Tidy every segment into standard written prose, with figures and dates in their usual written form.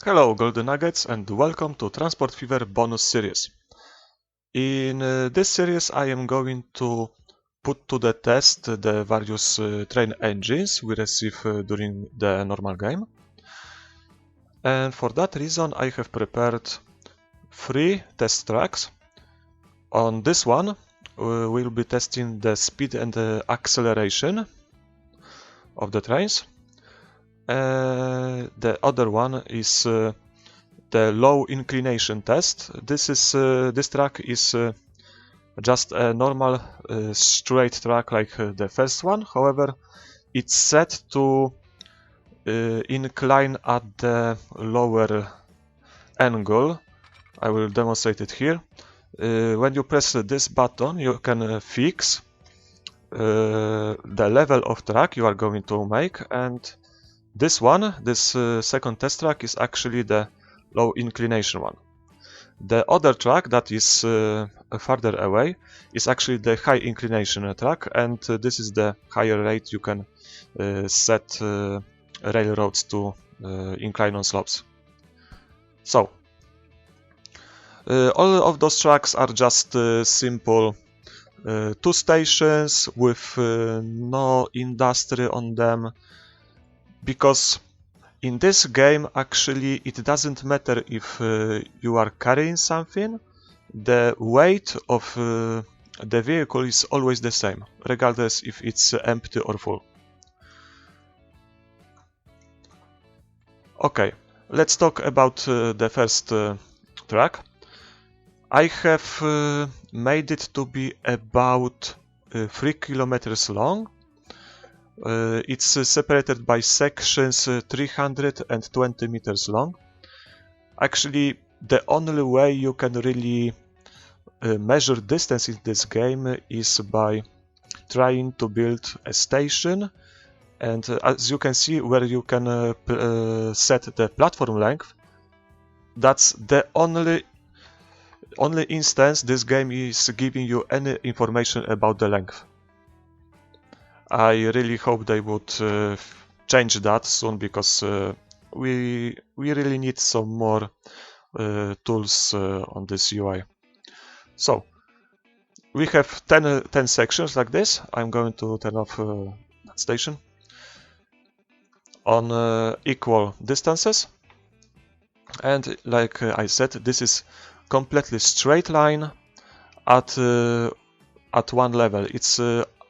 Hello Golden Nuggets and welcome to Transport Fever bonus series. In this series I am going to put to the test the various train engines we receive during the normal game. And for that reason I have prepared 3 test tracks. On this one we'll be testing the speed and the acceleration of the trains. The other one is the low inclination test. This track is just a normal straight track like the first one. However, it's set to incline at the lower angle. I will demonstrate it here. When you press this button, you can fix the level of track you are going to make, and this second test track, is actually the low inclination one. The other track that is farther away is actually the high inclination track, and this is the higher rate you can set railroads to incline on slopes. So, all of those tracks are just simple 2 stations with no industry on them, because in this game actually it doesn't matter if you are carrying something, the weight of the vehicle is always the same, regardless if it's empty or full. Okay, let's talk about the first track. I have made it to be about 3 kilometers long. It's separated by sections 320 meters long. Actually, the only way you can really measure distance in this game is by trying to build a station, and as you can see where you can set the platform length, that's the only instance this game is giving you any information about the length. I really hope they would change that soon, because we really need some more tools on this UI. So we have 10 sections like this. I'm going to turn off that station on equal distances, and like I said, this is completely straight line at one level. It's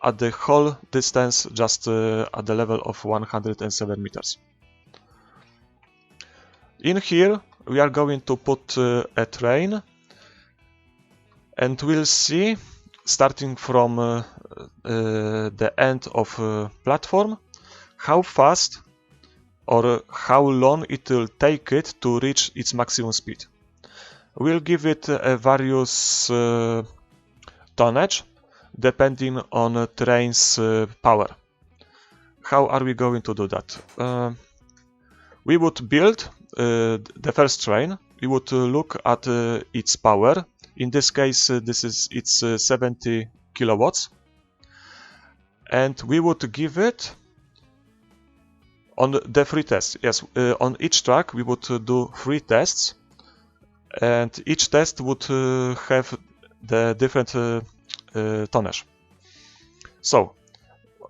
at the whole distance, just at the level of 107 meters. In here we are going to put a train, and we'll see, starting from the end of platform, how fast or how long it will take it to reach its maximum speed. We'll give it a various tonnage depending on a train's power. How are we going to do that? We would build the first train. We would look at its power. In this case, it's 70 kilowatts, and we would give it on the 3 tests. Yes, on each track we would do 3 tests, and each test would have the different tonnage. So,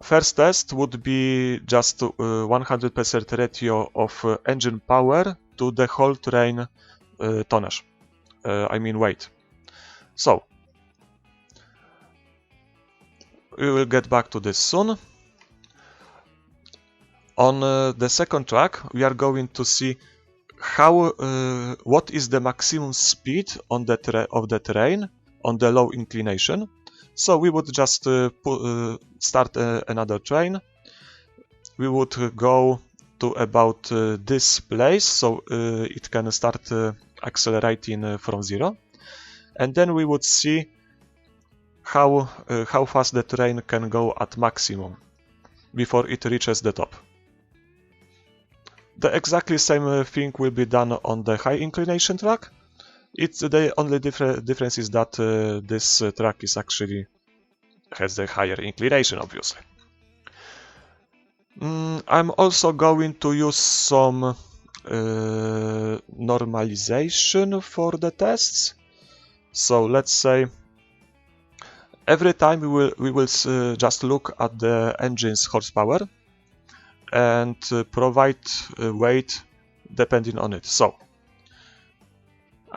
first test would be just 100% ratio of engine power to the whole train tonnage. I mean weight. So, we will get back to this soon. On the second track, we are going to see what is the maximum speed on of the train on the low inclination. So we would just start another train. We would go to about this place, so it can start accelerating from 0, and then we would see how fast the train can go at maximum before it reaches the top. The exactly same thing will be done on the high inclination track. It's the only difference is that this track is actually has the higher inclination, obviously. I'm also going to use some normalization for the tests. So let's say every time we will just look at the engine's horsepower and provide weight depending on it. So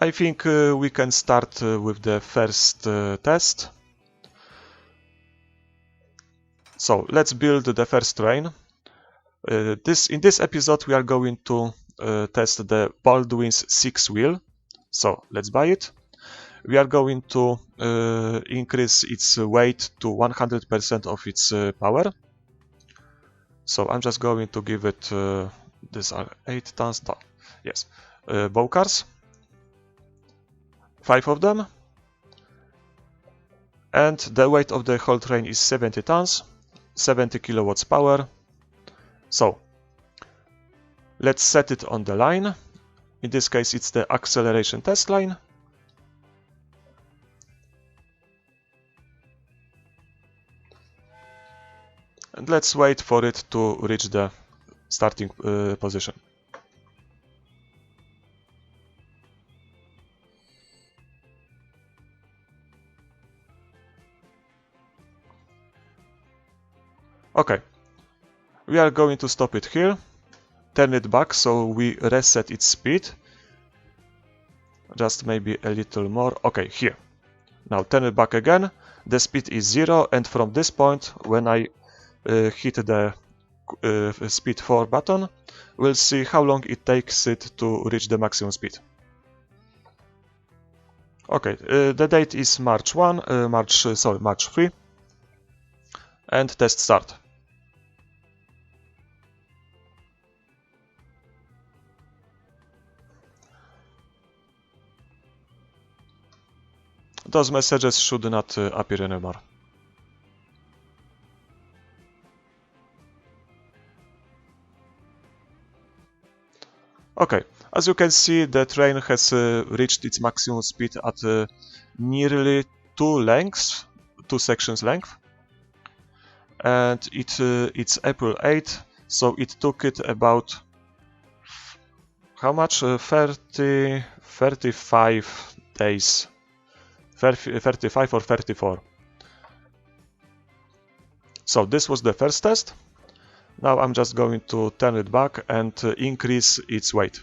I think we can start with the first test. So let's build the first train. In this episode we are going to test the Baldwin's 6-wheel. So let's buy it. We are going to increase its weight to 100% of its power. So I'm just going to give it, these are 8 tons, no, yes, bow cars, 5 of them, and the weight of the whole train is 70 tons, 70 kilowatts power. So let's set it on the line. In this case it's the acceleration test line. And let's wait for it to reach the starting position. Okay, we are going to stop it here, turn it back so we reset its speed. Just maybe a little more. Okay, here. Now turn it back again. The speed is 0, and from this point, when I hit the speed 4 button, we'll see how long it takes it to reach the maximum speed. Okay, the date is March 3, and test start. Those messages should not appear anymore. Okay, as you can see, the train has reached its maximum speed at nearly 2 sections length, and it's April 8, so it took it about how much? 35 days. 35 or 34. So this was the first test. Now I'm just going to turn it back and increase its weight.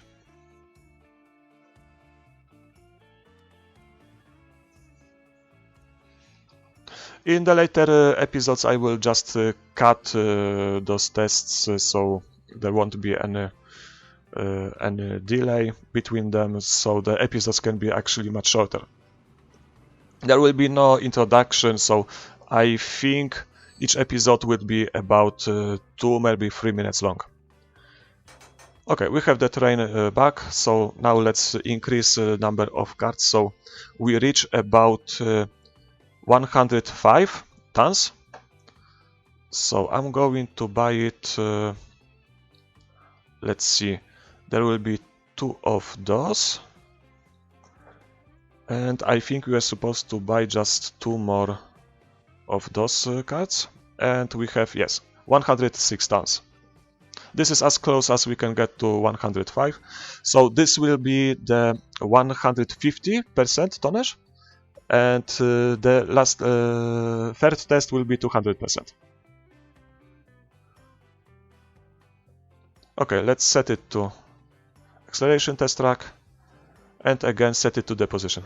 In the later episodes I will just cut those tests so there won't be any delay between them, so the episodes can be actually much shorter. There will be no introduction, so I think each episode will be about 2, maybe 3 minutes long. Okay, we have the train back, so now let's increase the number of carts, so we reach about 105 tons. So I'm going to buy it, let's see, there will be 2 of those. And I think we are supposed to buy just 2 more of those cards. And we have, yes, 106 tons. This is as close as we can get to 105. So this will be the 150% tonnage. And the last third test will be 200%. Okay, let's set it to acceleration test track. And again set it to the position.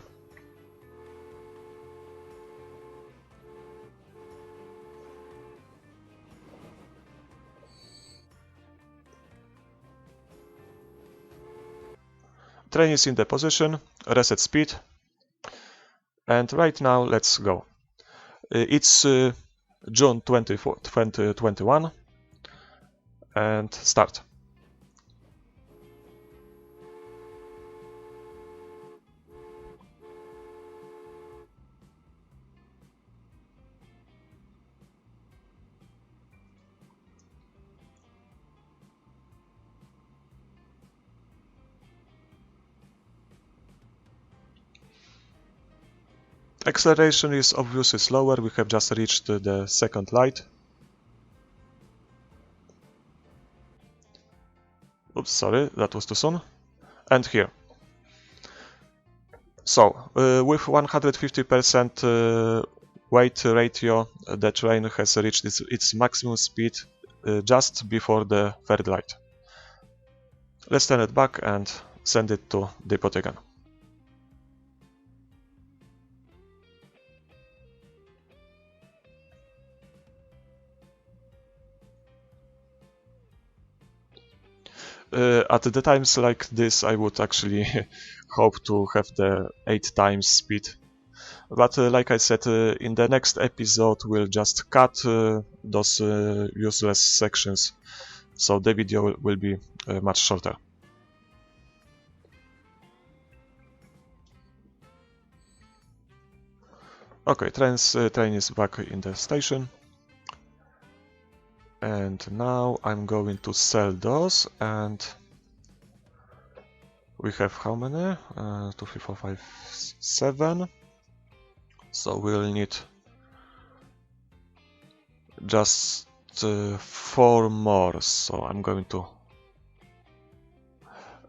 Train is in the position, reset speed, and right now let's go. It's June 24, 2021, and start. Acceleration is obviously slower, we have just reached the second light. Oops, sorry, that was too soon. And here. So, with 150% weight ratio, the train has reached its maximum speed just before the third light. Let's turn it back and send it to depot again. At the times like this, I would actually hope to have the 8 times speed. But like I said, in the next episode we'll just cut those useless sections, so the video will be much shorter. Okay, train is back in the station. And now I'm going to sell those, and we have how many? 2, 3, 4, 5, 7. So we'll need just 4 more. So I'm going to,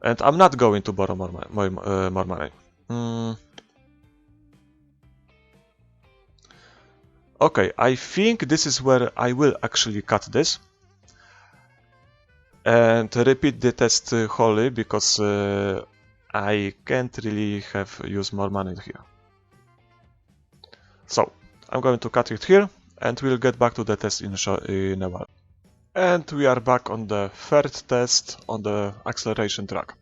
and I'm not going to borrow more money. Okay, I think this is where I will actually cut this and repeat the test wholly, because I can't really use more money here. So I'm going to cut it here, and we'll get back to the test in a while. And we are back on the third test on the acceleration track.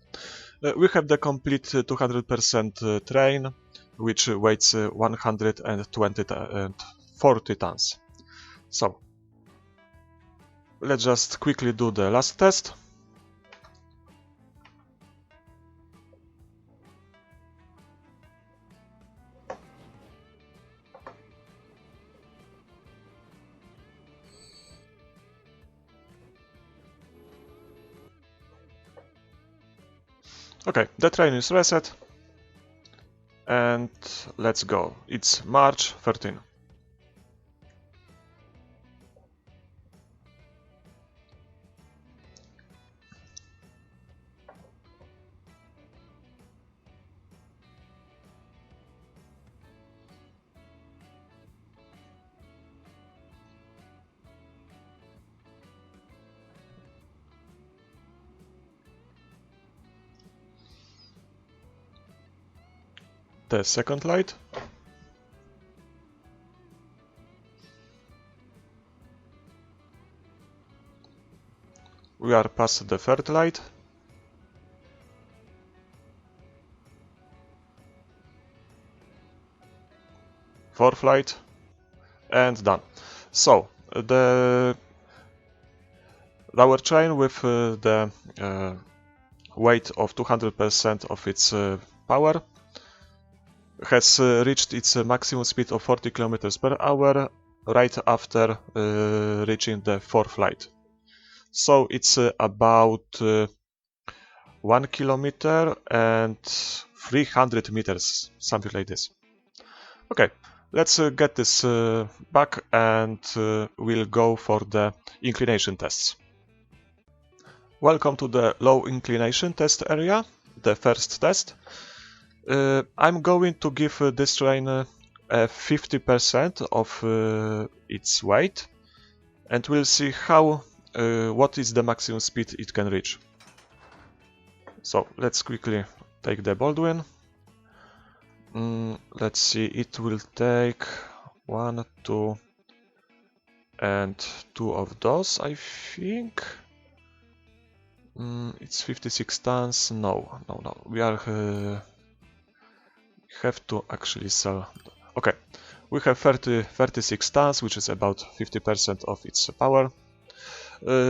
We have the complete 200% train, which weighs 140 tons. So let's just quickly do the last test. Okay, the train is reset, and let's go. It's March 13. The second light. We are past the third light. Fourth light. And done. So, our train with the weight of 200% of its power has reached its maximum speed of 40 km per hour right after reaching the fourth light. So it's about 1 kilometer and 300 meters, something like this. Okay, let's get this back, and we'll go for the inclination tests. Welcome to the low inclination test area, the first test. I'm going to give this train 50% of its weight, and we'll see what is the maximum speed it can reach. So let's quickly take the Baldwin. Let's see, it will take 1, 2, and 2 of those, I think. It's 56 tons. No. We have to actually sell. Okay, we have 36 tons, which is about 50% of its power.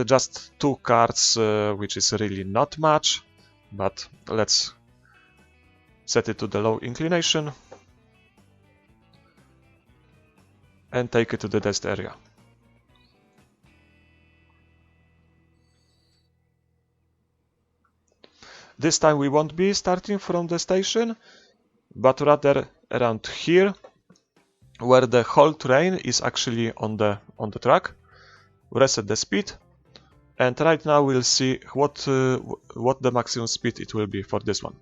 Just 2 carts, which is really not much, but let's set it to the low inclination and take it to the test area. This time we won't be starting from the station, but rather around here, where the whole train is actually on the track. Reset the speed, and right now we'll see what the maximum speed it will be for this one.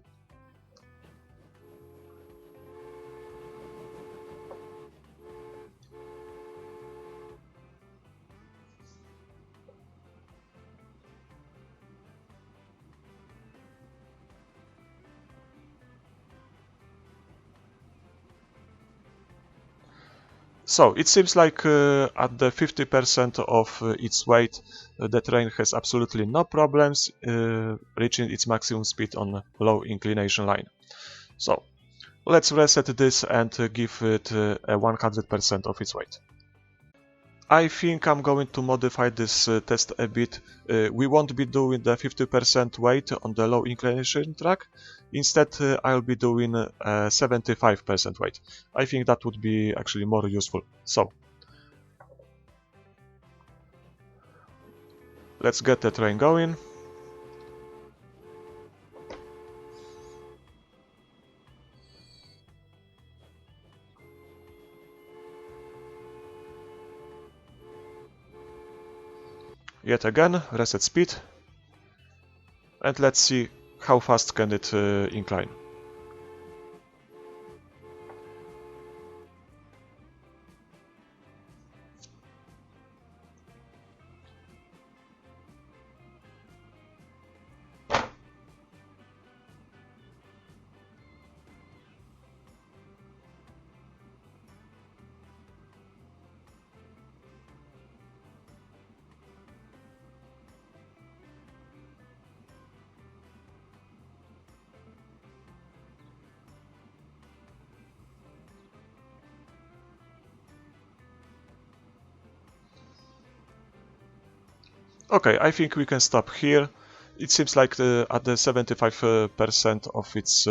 So it seems like at the 50% of its weight, the train has absolutely no problems reaching its maximum speed on low inclination line. So let's reset this and give it a 100% of its weight. I think I'm going to modify this test a bit. We won't be doing the 50% weight on the low inclination track. Instead, I'll be doing 75% weight. I think that would be actually more useful. So, let's get the train going. Yet again, reset speed. And let's see how fast can it incline. Okay, I think we can stop here. It seems like at the 75% of its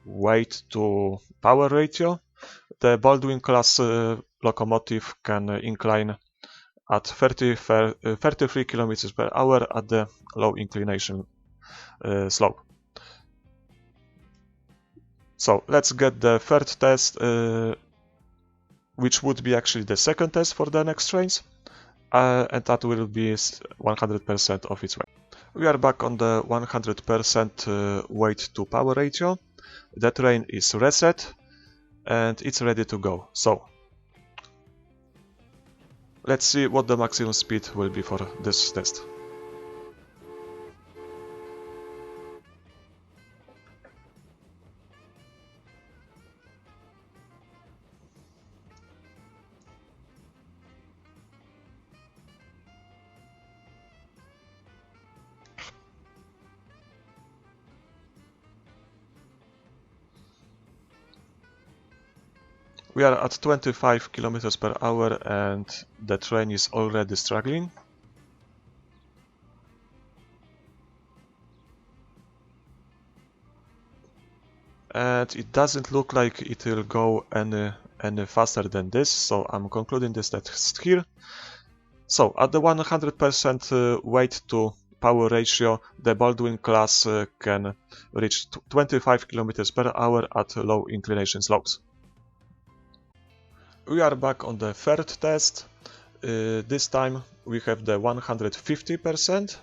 weight to power ratio, the Baldwin class locomotive can incline at 33 kilometers per hour at the low inclination slope. So let's get the third test, which would be actually the second test for the next trains. And that will be 100% of its weight. We are back on the 100% weight to power ratio. The train is reset and it's ready to go. So let's see what the maximum speed will be for this test. We are at 25 kilometers per hour and the train is already struggling. And it doesn't look like it will go any faster than this, so I'm concluding this test here. So at the 100% weight to power ratio, the Baldwin class can reach 25 kilometers per hour at low inclination slopes. We are back on the third test. This time we have the 150%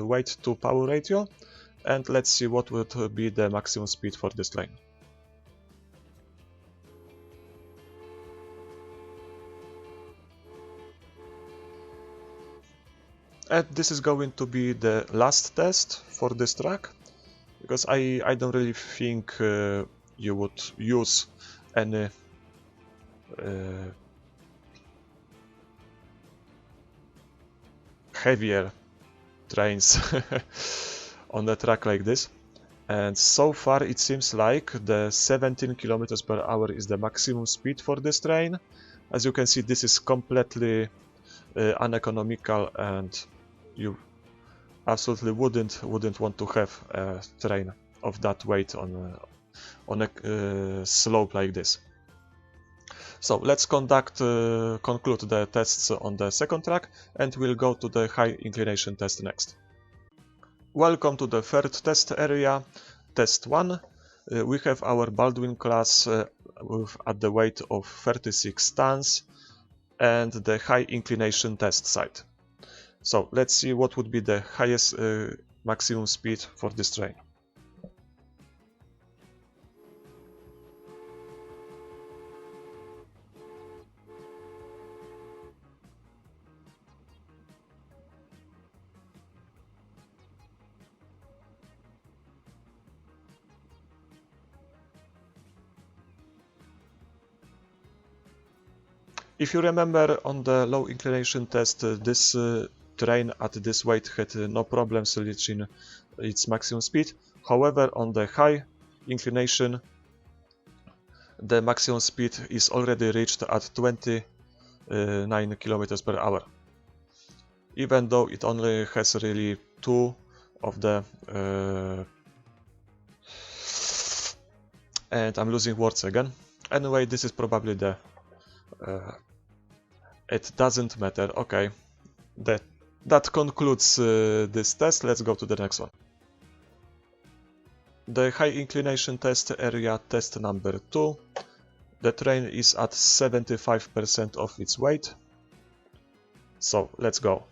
weight to power ratio, and let's see what would be the maximum speed for this train. And this is going to be the last test for this track, because I don't really think you would use any heavier trains on a track like this. And so far it seems like the 17 kilometers per hour is the maximum speed for this train. As you can see, this is completely uneconomical, and you absolutely wouldn't want to have a train of that weight on a slope like this. So let's conclude the tests on the second track, and we'll go to the high inclination test next. Welcome to the third test area, test 1. We have our Baldwin class at the weight of 36 tons and the high inclination test site. So let's see what would be the highest maximum speed for this train. If you remember, on the low inclination test, this train at this weight had no problems reaching its maximum speed. However, on the high inclination, the maximum speed is already reached at 29 kilometers per hour. Even though it only has really two of the and I'm losing words again. Anyway, this is probably the it doesn't matter. Okay, that concludes this test. Let's go to the next one. The high inclination test area, test number 2. The train is at 75% of its weight. So let's go.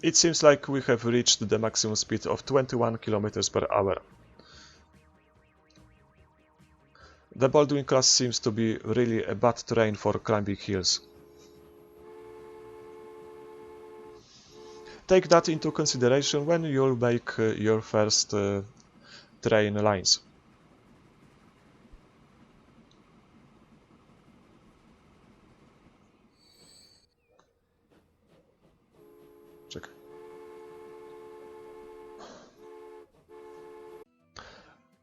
It seems like we have reached the maximum speed of 21 km per hour. The Baldwin class seems to be really a bad train for climbing hills. Take that into consideration when you'll make your first train lines. Check.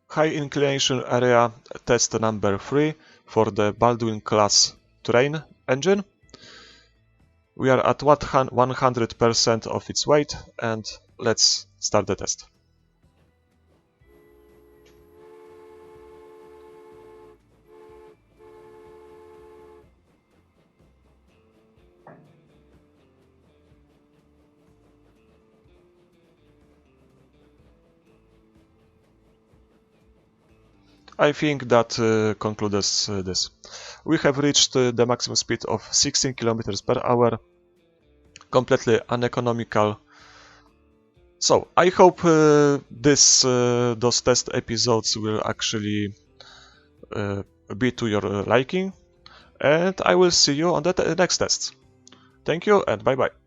High inclination area, test number 3 for the Baldwin class train engine. We are at 100% of its weight, and let's start the test. I think that concludes this. We have reached the maximum speed of 16 km per hour, completely uneconomical. So I hope those test episodes will actually be to your liking, and I will see you on the next test. Thank you and bye bye.